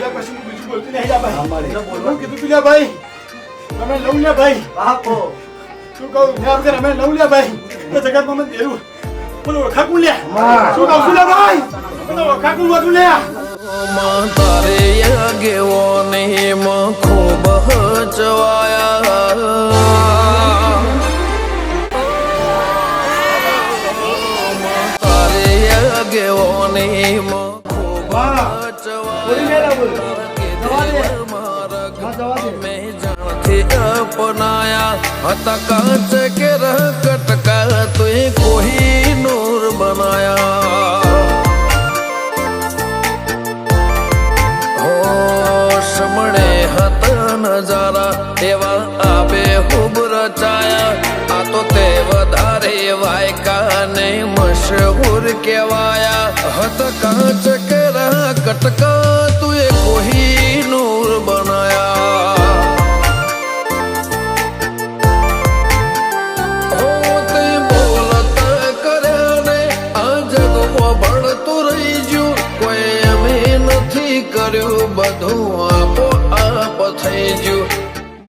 બોલ્યા પછી હું બીજું બોલતી નહીં લા ભાઈ હું કીધું તું લા ભાઈ તમે લઉં લ્યા ભાઈ બાપો શું કહું મેં આપણે અમે લઉં લ્યા ભાઈ તો જગતમાં મને દેરું બોલો ઓળખા કોણ લ્યા શું કહું છું લ્યા ભાઈ બોલો ઓળખા કોણ વધુ લ્યા તારે ગેવો નહીં ખૂબ ચવાયા તારે ગેવો નહીં ખૂબ મેં જાણથી અપનાયા હતા કાચ કે કટકા તુએ કોઈ નૂર બનાયા મળે હતા નજારા એવા આબે ખૂબ રચાયા આ તો તે વધારે વાયકા ને મશહૂર કેવાયા હત કાચ કેરા કટકા તુએ કોઈ નૂર બનાયા હો તે બોલતા કર્યા ને આ જગમાં ભણતું રહી ગયું કોઈ અમે નથી કર્યું બધું આપો આપ થઈ ગયું